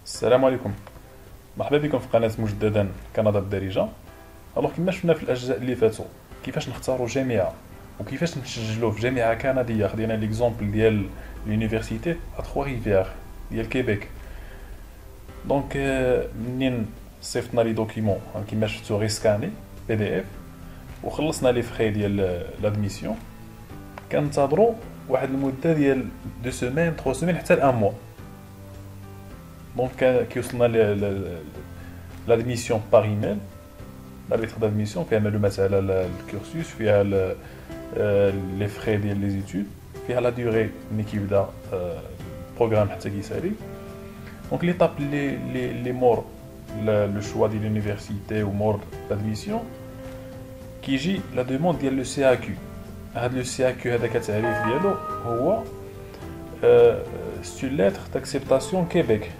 السلام عليكم. مرحبا بكم في قناة مجددا كندا الدارجة. الوغ كما شفنا في الأجزاء اللي فاتوا كيفاش نختاروا جامعة وكيفاش نسجلوا في جامعة كندية. خدينا ليكزومبل ديال لونيفرسيتي ا تخوا ريفيار ديال كيبيك. دونك منين صيفطنا لي دوكيمون كيما شفتوا غير سكاني بي دي اف وخلصنا لي فخي ديال لادميسيون، كنتظروا واحد المدة ديال 2 سيمين 3 سيمين حتى ل 1 موا. دونك كيوصلنا لادميسيون باغ ايميل، لا ليتر دادميسيون فيها معلومات على الكورسوس، فيها لي فخي ديال لي زيتود، فيها لا دوري ملي كيبدا البروغرام حتى كيسالي. دونك ليطاب لي مور لو شوا ديال لونيفرسيتي ومور لادميسيون كيجي لا دوموند ديال لو سي ا كيو. هاد لو سي ا كيو هذاك التعريف ديالو هو ستو ليتر داكسبتاسيون كيبيك.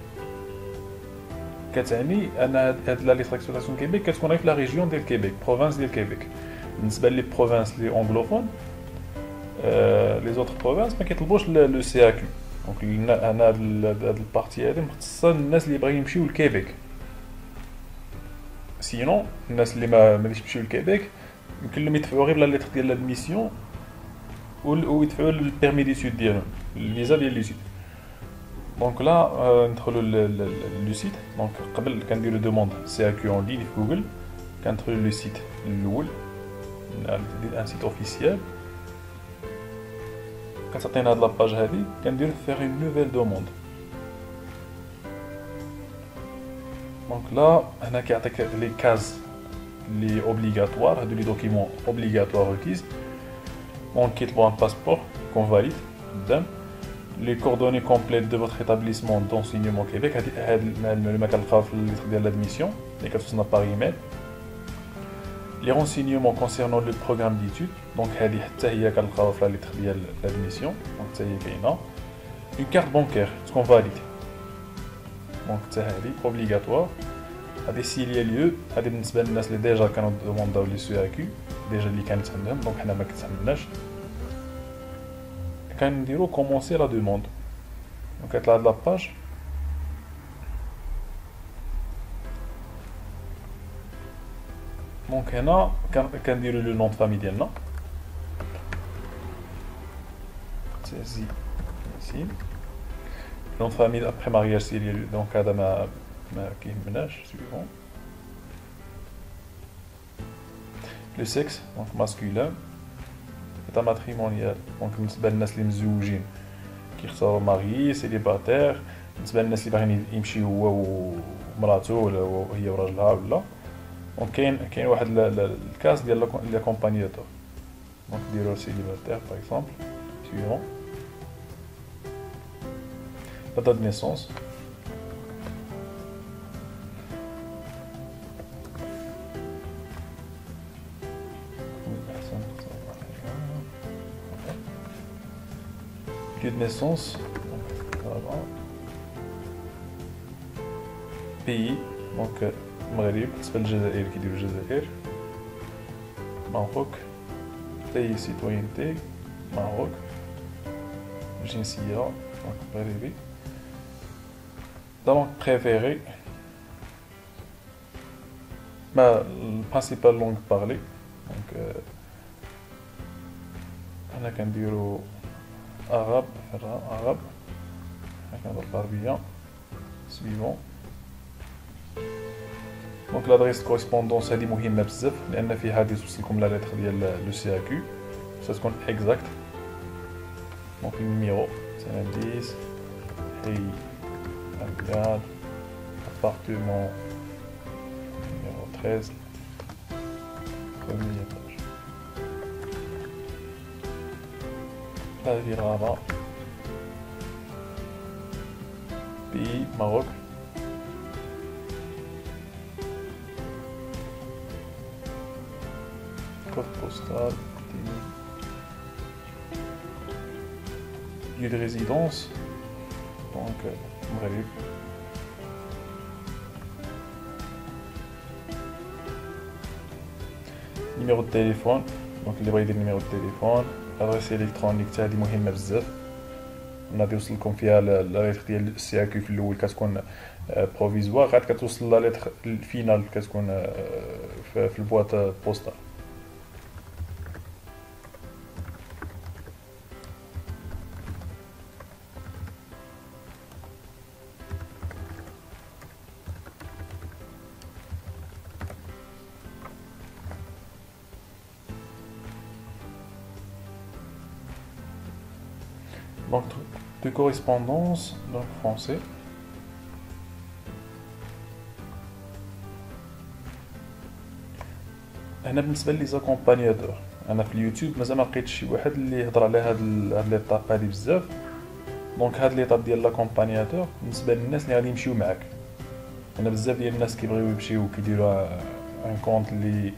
كتعني ان هاد لا ليتر داكسبتاسيون كيبيك كتكون غير في لا ريجيون ديال كيبيك، بروفانس ديال كيبيك. بالنسبه لي بروفانس لي اونغلوفون لي زوتر بروفانس ما كيطلبوش لو سي ا كيو. دونك انا هاد البارتي هادي مختصه الناس اللي باغيين يمشيو لكيبيك. سينون الناس اللي ما غاديش يمشيو لكيبيك يمكن لهم يدفعوا غير لا ليتر ديال لادميسيون ويدفعوا البيرمي ديتود ديالهم، الفيزا ديال ليتود. دونك لا ندخلوا لو سيت. دونك قبل كنديروا دوموند سي ا كيو اون لين في جوجل، كندخلوا لو سيت الاول ان سيت اوفيسيال، كتعطينا هاد لاباج هادي، كنديروا فيغ اون نوفيل دوموند. دونك لا هنا كيعطيك لي كاز لي اوبليغاتوار، هادو لي دوكيمون اوبليغاتوار ريكيز. دونك كيطلبوا ان باسبور كون فاليد قدام، les coordonnées complètes de votre établissement d'enseignement Québec. هاد المعلومات كنلقاوها في الليتر ديال لادميسيون اللي كتوصلنا باغ ايميل. les renseignements concernant le programme d'études. دونك هادي حتى هي كنلقاوها في الليتر ديال لادميسيون، دونك حتى هي كاينه. une carte bancaire تكون فاليد، دونك حتى هادي اوبليغاتوار. هادي سي ليو، هادي بالنسبه للناس اللي ديجا كانوا دومونداو لي سي ا كيو ديجا اللي كانت عندهم، دونك حنا ما كتعملناش. كنديرو كومونسي لا دوموند. دونك كتطلع هاد لاباج، دونك هنا كنديرو لو نون فامي ديالنا سي ياسين، نون فامي ابخي مارياج سي ليو، دونك هذا ما كيهمناش. سويفون لو سيكس دونك ماسكولين، état matrimonial دونك بالنسبه للناس اللي مزوجين كيختاروا ماري سيليباتير. بالنسبه للناس اللي باغيين يمشي هو ومراته ولا هي وراجلها ولا. دونك كاين واحد الكاس ديال لي كومبانياتور، دونك ديروا سيليباتير باغ اكزومبل. سويفون لا دات نيسونس، lieu de naissance, voilà. Pays, donc Maghreb, c'est le Jazair qui dit le Jazair. Maroc, pays citoyenneté, Maroc. Jinsia, donc Maghreb. La langue préférée, ma principale langue parlée, donc on a qu'un bureau arabe, arabe, avec un autre arabien. Suivant. Donc l'adresse de correspondance هذه مهمة بزاف لأن فيها غادي توصلكم لا ليتر ديال لو سي ا كيو، باش تكون اكزاكت. دونك النيميرو 10 حي أبيض، appartement numéro 13 premier étage. La Virara, pays Maroc. Code postal, lieu de résidence, donc Maghreb. Numéro de téléphone, donc اللي بغا يدير numéro de téléphone. L'adresse électronique تاعي مهمة بزاف، غادي يوصل لكم فيها لا ليتر ديال السي اكيو في الاول كتكون بروفيزوار، عاد كتوصل لا ليتر الفينال كتكون في البواط بوستال. Donc de correspondance, donc français. هنا بالنسبه لي زاكومبانياتور، انا في اليوتيوب مازال ما لقيتش شي واحد اللي يهضر على هاد ليطاب هادي بزاف. دونك هاد ليطاب ديال لاكومبانياتور بالنسبه للناس اللي غادي يمشيو معاك. انا بزاف ديال الناس كيبغيو يمشيو كيديروا ان كونط اللي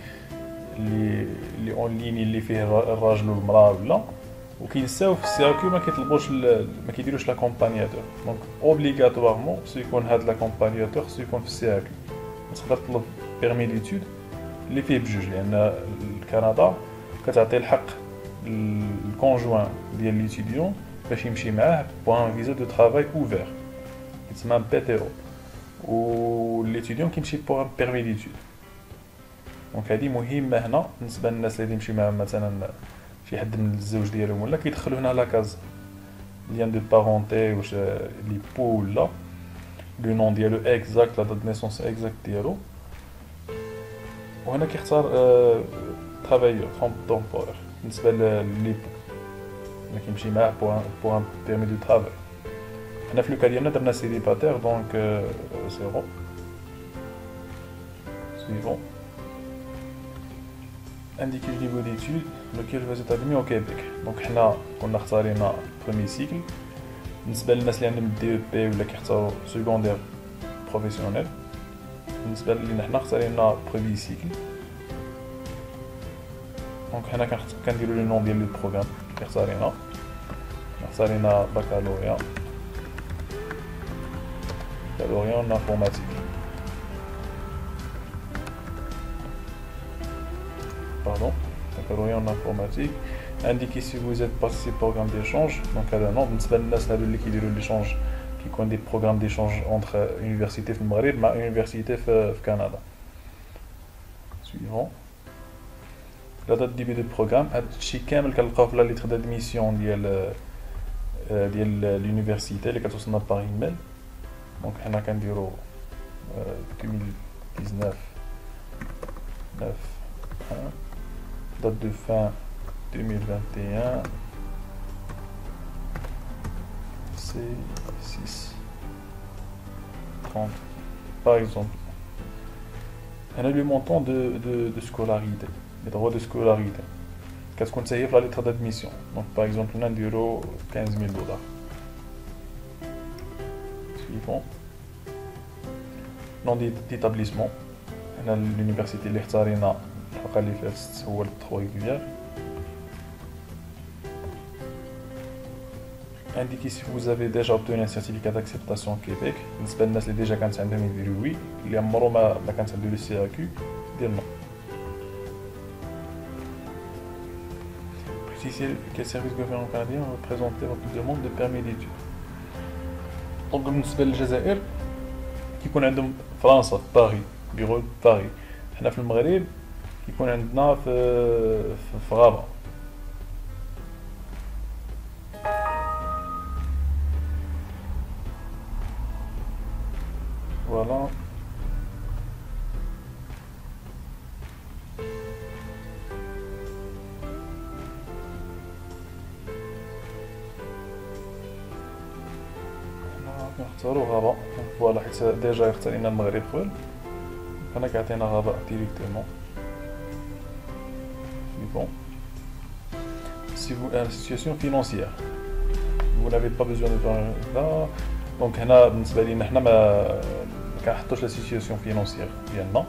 اون لين اللي فيه الراجل والمراه ولا، وكينساو في السيركو ما كيطلبوش ما كيديروش لاكومبانياتور. دونك اوبليغاتوارمون خصو يكون هاد لاكومبانياتور خصو يكون في السيركو. تقدر تطلب بيرمي ديتود اللي فيه بجوج، لان كندا كتعطي الحق الكونجوان ديال ليتيديون باش يمشي معاه بوان فيزا دو ترافاي اوفير يتسمى بي تي او، و ليتيديون كيمشي بوان بيرمي ديتود. دونك هادي مهمه هنا بالنسبه للناس اللي يمشي معاهم مثلا شي حد من الزوج ديالهم ولا كيدخلوا هنا لاكاز ليان دو بارونتي واش لي بو ولا لو نون ديالو اكزاكت لا دات نيسونس اكزاكت ديالو، وهنا كيختار ترافايور تومبورير بالنسبه لي بو كيمشي معاه بوان بيرمي دو ترافاي. حنا في لوكا ديالنا درنا سيليباتير دونك سي بون suivant. Indiquer le niveau d'études lequel vous êtes admis au Québec. Donc حنا كنا اختارينا premier cycle. بالنسبه للناس اللي عندهم دي او بي ولا كيختاروا secondaire professionnel. بالنسبه لينا حنا اختارينا premier cycle. دونك حنا كنديروا لو نون ديال لو بروغرام اللي اختارينا بكالوريا en informatique. Pardon, baccalauréat en informatique. Indiquez si vous êtes participé au programme d'échange. Donc هذا non بالنسبة للناس هادو اللي كيديروا l'échange كيكون des programmes d'échange entre université في المغرب مع université في كندا. Suivant. La date de début du programme هادشي كامل كنلقاوه في لا ليتر d'admission ديال l'université اللي كتوصلنا باغ ايميل. دونك حنا كنديرو 2019 9 date de fin 2021 c'est 6 30 par exemple. On a le montant de scolarité, les droits de scolarité. Qu'est-ce qu'on sait pour la lettre d'admission? Donc par exemple on a un euro 15 000 $. Suivant. Nom d'établissement. On a l'université l'Ikhtarina. هو التخوي ديال. Indiquez si vous avez déjà obtenu un certificat d'acceptation au Québec. بالنسبة للناس اللي ديجا كانت عندهم يديروا وي، اللي عمرو ما كانت عنده لو سي اكيو ديال نو. Précisez quel service gouvernement canadien va présenter votre demande de permis d'études. Donc بالنسبة للجزائر كيكون عندهم فرنسا في باري بيرو باري. حنا في المغرب كيكون عندنا في غابة. فوالا. نختارو غابة. فوالا حيت ديجا اختارينا المغرب قبل، هنا كيعطينا غابة ديريكتومون. Bon. Si vous avez une situation financière, vous n'avez pas besoin de faire là. Donc هنا بالنسبة لينا حنا ما كنحطوش لا سيتياسيون فينونسيير ديالنا.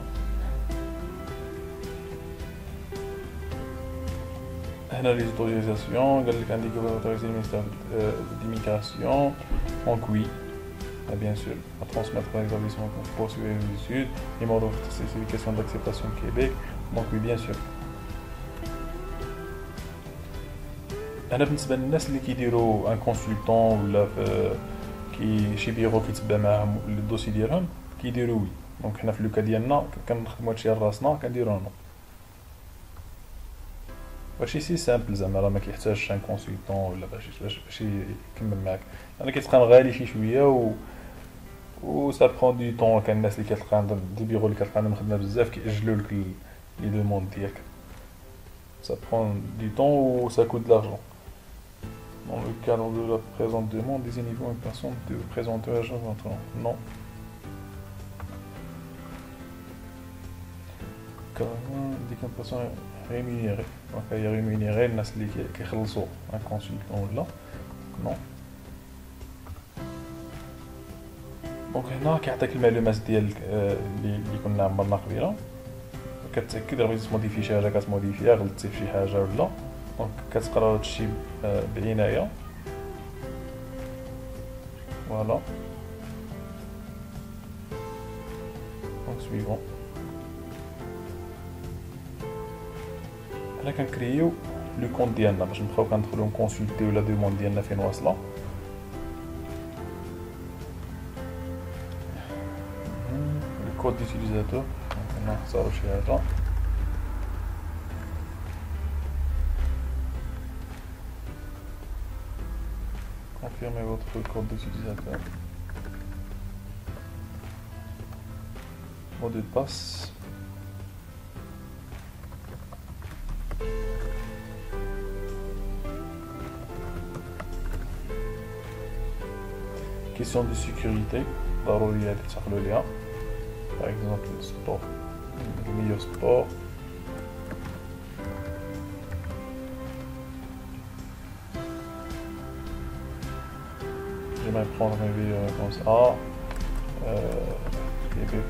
هنا لي اوتوريزاسيون قال لك عندك اوتوريزي المينستير d'immigration. Donc oui, bien sûr, à transmettre à l'établissement pour poursuivre les études, numéro de certification d'acceptation Québec. Donc oui, bien sûr. انا بالنسبه للناس اللي كيديروا ان كونسلطون ولا كي شي بيرو كيتبع معاهم الدوسي ديالهم كيديروا وي. دونك حنا في لوكا ديالنا كنخدموا هادشي راسنا كنديرو نو. ماشي سي سامبل زعما راه ما كيحتاجش ان كونسلطون ولا باش يكمل معاك. انا كيتقان غالي شي شويه و سا برون دو طون. كان الناس اللي كتلقى عندهم دي بيرو اللي كتلقى عندهم خدمه بزاف كيأجلوا لك لي دوموند ديالك. سا برون دو طون و سا كوت دلارجون. Dans le cadre de la présente demande, désignez-vous une personne de présenter l'agent d'entrée. Non. Dès qu'une personne est rémunérée. Donc, il y a rémunéré, il y a celui qui est un consultant là. Non. Donc, هنا كيعطيك المعلومات ديال اللي كنا عمرنا قبيله. كتأكد راه تموديفي شي حاجه كتموديفيها غلطتي في شي حاجه ولا. دونك كتقرا هادشي بعنايه. فوالا. دونك سويفون. حنا كنكريو لو كونت ديالنا باش نبقاو كندخلو نكونسلتيو لا دوموند ديالنا فين واصله. الكود ديوتيليزاتور دونك نختارو شي حاجه. Confirmez votre code d'utilisateur. Mot de passe. Question de sécurité. ضروري هادي تحلو ليها. Par exemple le sport. Le meilleur sport. J'aimerais prendre mes vidéos réponse A. Québec.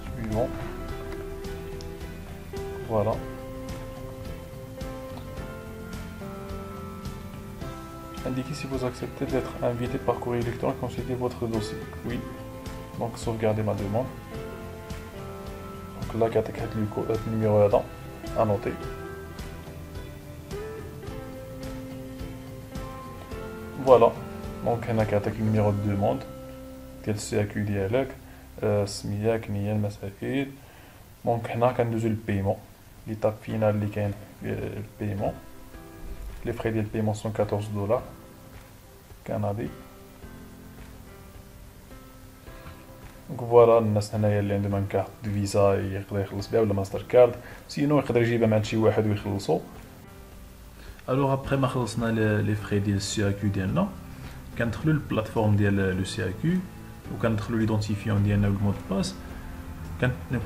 Suivant. Voilà. Indiquez si vous acceptez d'être invité par courrier électronique, consultez votre dossier. Oui. Donc sauvegardez ma demande. Donc là, le numéro là à noter. Voilà. Donc هنا كيعطيك النيميرو دو دوموند ديال السي اكيو ديالك، سميتك، نية، المسائل. دونك هنا كندوزو للبيمون، ليطاب فينال اللي كاين البيمون. لي فري ديال البيمون سون 14 دولار كندي. دونك فوالا الناس هنايا اللي عندهم ان كارت دو فيزا يقدر يخلص بها ولا ماستر كارد، سينو يقدر يجيبها مع شي واحد ويخلصو. الوغ ابخي ما خلصنا لي فري ديال السي اكيو ديالنا كندخلو للبلاتفورم ديال لو سي اكيو وكندخلو ليدونتيفيون ديالنا بالمود باس.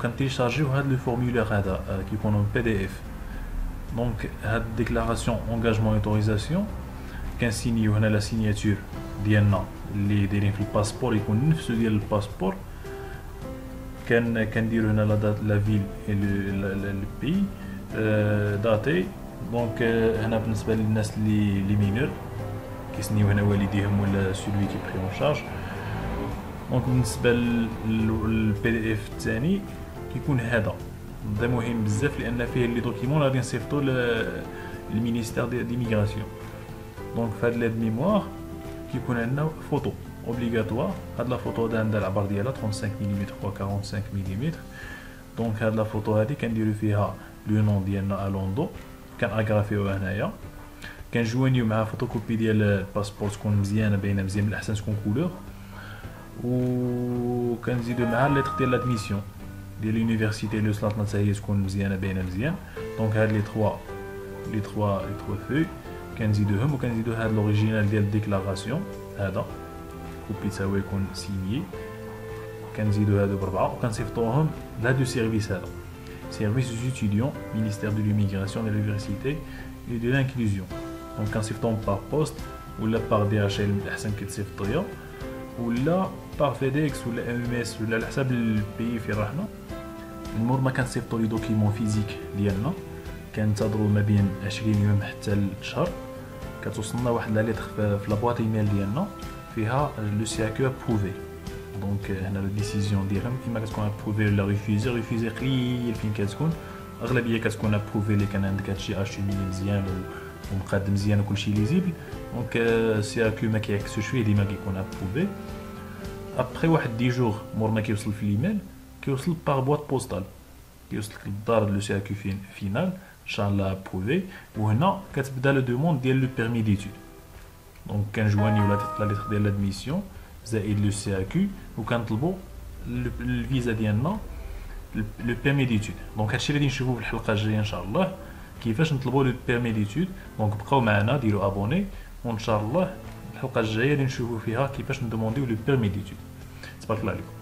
كنتيشارجيو هاد لو فورمولير هذا كيكون بي دي اف. دونك هاد ديكلاراسيون انغاجمون اوتوريزاسيون كنسينيو هنا لا سيناتور ديالنا اللي دايرين في الباسبور يكون نفسو ديال الباسبور. كنديرو هنا لا فيل اي لو بي داتي. دونك هنا بالنسبه للناس اللي مينور كيسنيو هنا والديهم ولا سولوي كي بري اون شارج. دونك بالنسبه للبي دي اف الثاني كيكون هذا مهم بزاف لان فيه لي دوكيمون غادي نصيفطو للمينيستير دي ميغراسيون. دونك في هاد لاد ميموار كيكون عندنا فوتو اوبليغاتوار. هاد لا فوتو عندها العبر ديالها 35 ملم و 45 ملم. دونك هاد لا فوتو هادي كنديرو فيها لو نون ديالنا الوندو كنأغرافيو هنايا، كنجوانيو مع فوتوكوبي ديال الباسبور تكون مزيانه باينه مزيان، من الاحسن تكون كولور، و كنزيدو معها ليتر ديال لادميسيون ديال لونيفرسيتي اللي وصلتنا حتى هي تكون مزيانه باينه مزيان. دونك هاد لي 3 فوي كنزيدوهم، وكنزيدو هاد لوريجينال ديال الديكلاراسيون هذا كوبي تا هو يكون سينيي. كنزيدو هادو بربعه وكنصيفطوهم لهادو سيرفيس هذا service des étudiants, ministère de l'immigration, de l'université et de l'inclusion. Donc كنصيفطوهم par poste ولا par DHL احسن كتصيفطوها، ولا par FedEx ولا MMS ولا على حساب البي فين رحنا. المهم ما كنصيفطو لي دوكيمون فيزيك ديالنا، كنتظروا ما بين 20 يوم حتى لشهر كتوصلنا واحد لا ليتر في لابواط ايميل ديالنا فيها لو سي اكيو ابروفي. دونك هنا لا ديسيزيون ديالهم اما كتكون ابروفي ولا ريفوزي. ريفوزي قليل فين كتكون، اغلبيه كتكون ابروفي اللي كان عندك هادشي اشومي مزيان ومقاد مزيان وكلشي ليزيبل. دونك سي اكيو ما كيعكسوش فيه، ديما كيكون ابروفي. ابخي واحد 10 جوغ مور ما كيوصل في الايميل كيوصل باغ بواط بوستال، كيوصلك للدار لو سي اكيو فينال ان شاء الله ابروفي. وهنا كتبدا لو دوموند ديال لو بيرمي ديتود. دونك كنجوانيو لا ليتر ديال لادميسيون زائد لو سي اكيو وكنطلبوا الفيزا ديالنا لو بيرمي ديتود. دونك هادشي اللي غادي نشوفوه في الحلقه الجايه ان شاء الله، كيفاش نطلبوا لو بيرمي ديتود. دونك بقاو معنا، ديروا ابوني، وان شاء الله الحلقه الجايه غادي نشوفوا فيها كيفاش ندومونديو لو بيرمي ديتود. تبارك الله عليكم.